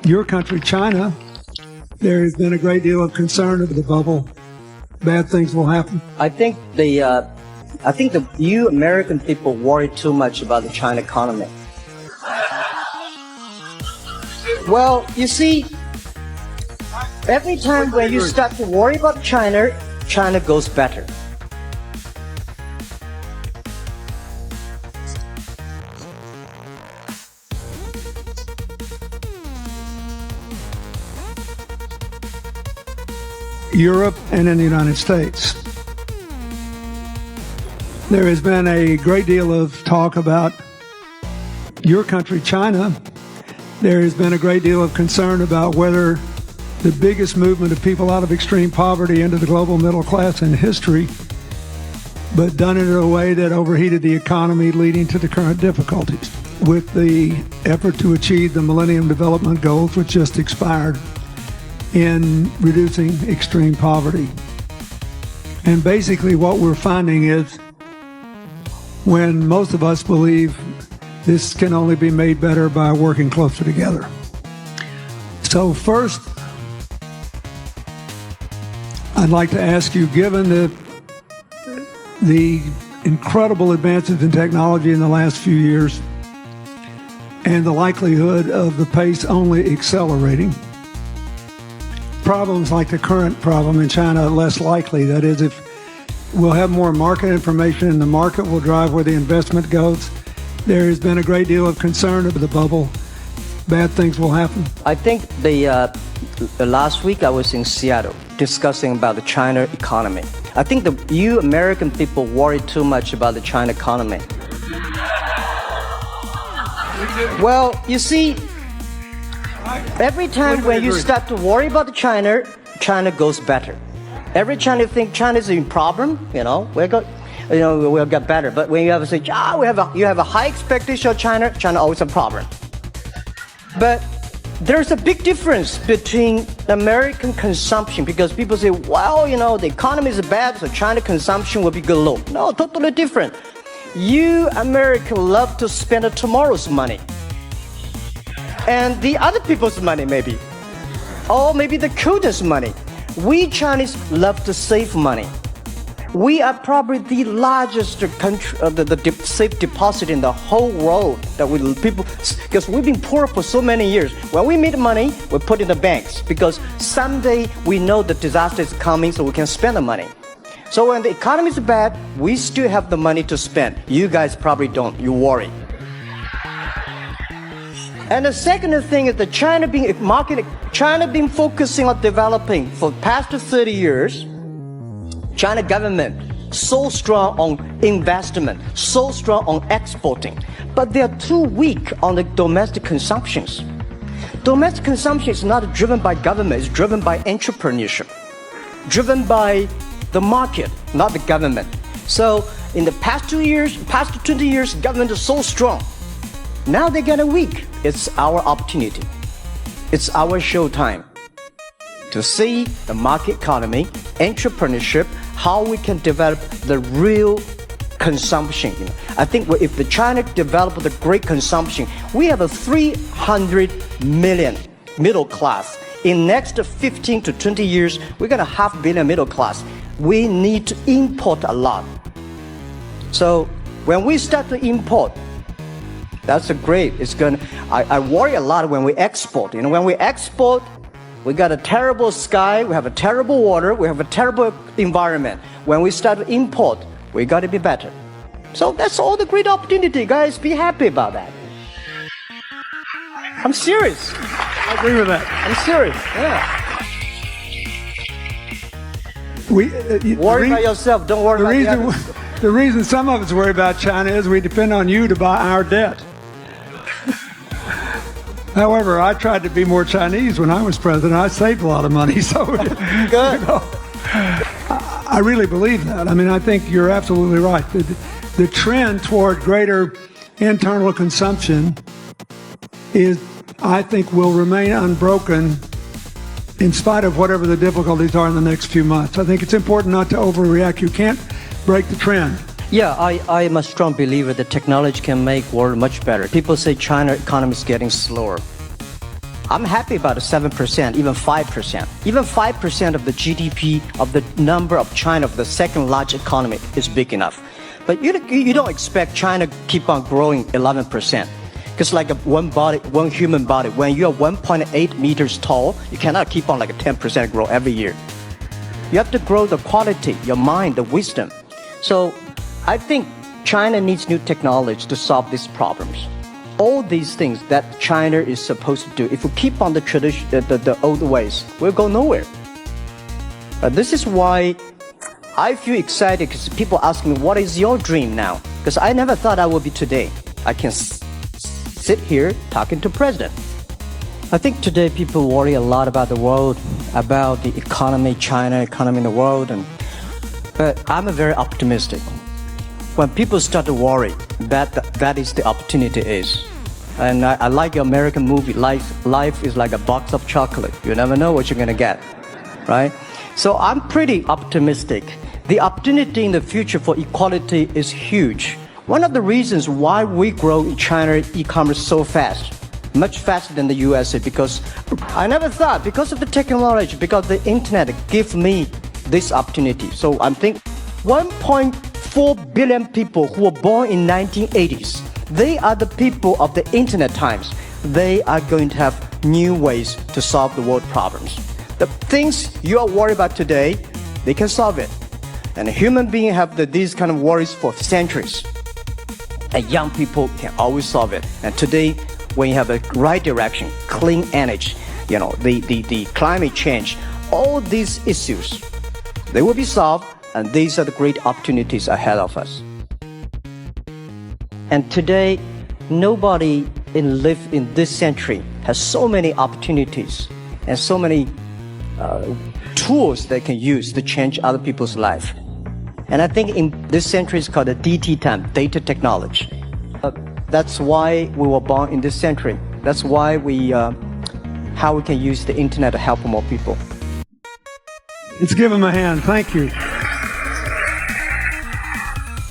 your country, China, there has been a great deal of concern over the bubble. Bad things will happen. I think you American people worry too much about the China economy. Well, you see, every time when you start to worry about China, China goes better. Europe and in the United States. There has been a great deal of talk about your country, China. There has been a great deal of concern about whether the biggest movement of people out of extreme poverty into the global middle class in history, but done it in a way that overheated the economy, leading to the current difficulties. With the effort to achieve the Millennium Development Goals, which just expired, in reducing extreme poverty. And basically what we're finding is when most of us believe this can only be made better by working closer together. So first, I'd like to ask you, given the incredible advances in technology in the last few years and the likelihood of the pace only accelerating, problems like the current problem in China are less likely. That is, if we'll have more market information and the market will drive where the investment goes. There has been a great deal of concern over the bubble. Bad things will happen. I think the last week I was in Seattle discussing about the China economy. I think you American people worry too much about the China economy. Well, you see, every time when you start to worry about China, China goes better. Every time you think China is in problem, we'll get better. But when you have to say, you have a high expectation of China, China always a problem. But there's a big difference between American consumption, because people say, the economy is bad, so China consumption will be good low. No, totally different. You Americans love to spend tomorrow's money. And the other people's money, maybe. Or maybe the children's money. We Chinese love to save money. We are probably the largest country, the safe deposit in the whole world. Because we've been poor for so many years. When we make money, we put in the banks, because someday we know the disaster is coming, so we can spend the money. So when the economy is bad, we still have the money to spend. You guys probably don't. You worry. And the second thing is that China been focusing on developing for the past 30 years. China government so strong on investment, so strong on exporting, but they are too weak on the domestic consumptions. Domestic consumption is not driven by government, it's driven by entrepreneurship, driven by the market, not the government. So in the past 20 years, government is so strong. Now they get weak. It's our opportunity. It's our showtime to see the market economy, entrepreneurship, how we can develop the real consumption. I think if the China develop the great consumption, we have a 300 million middle class. In next 15 to 20 years, we got a 500 million middle class. We need to import a lot. So when we start to import, that's a great. I worry a lot when we export. When we export, we got a terrible sky, we have a terrible water, we have a terrible environment. When we start to import, we got to be better. So that's all the great opportunity, guys. Be happy about that. I'm serious. I agree with that. I'm serious. Yeah. Worry about yourself. Don't worry about the others. The reason some of us worry about China is we depend on you to buy our debt. However, I tried to be more Chinese when I was president. I saved a lot of money, so good. I really believe that. I mean, I think you're absolutely right. The trend toward greater internal consumption I think, will remain unbroken in spite of whatever the difficulties are in the next few months. I think it's important not to overreact. You can't break the trend. Yeah, I am a strong believer that technology can make world much better. People say China economy is getting slower. I'm happy about the 7%, even 5%. Even 5% of the GDP of the number of China, of the second largest economy, is big enough. But you don't expect China to keep on growing 11%. Because like one human body, when you're 1.8 meters tall, you cannot keep on like a 10% grow every year. You have to grow the quality, your mind, the wisdom. So I think China needs new technology to solve these problems. All these things that China is supposed to do, if we keep on the tradition, the old ways, we'll go nowhere. This is why I feel excited, because people ask me, what is your dream now? Because I never thought I would be today. I can sit here talking to President. I think today people worry a lot about the world, about the economy, China economy in the world, but I'm very optimistic. When people start to worry, that is the opportunity is. And I like your American movie, life is like a box of chocolate. You never know what you're gonna get, right? So I'm pretty optimistic. The opportunity in the future for equality is huge. One of the reasons why we grow in China e-commerce so fast, much faster than the USA, because I never thought, because of the technology, because the internet gave me this opportunity. So I'm thinking 1.4 billion people who were born in 1980s, they are the people of the internet times. They are going to have new ways to solve the world problems. The things you are worried about today, they can solve it. And human beings have these kind of worries for centuries. And young people can always solve it. And today, when you have the right direction, clean energy, the climate change, all these issues, they will be solved, and these are the great opportunities ahead of us. And today, nobody live in this century has so many opportunities and so many tools they can use to change other people's life. And I think in this century is called the DT time, data technology. That's why we were born in this century. That's why how we can use the internet to help more people. Let's give him a hand. Thank you.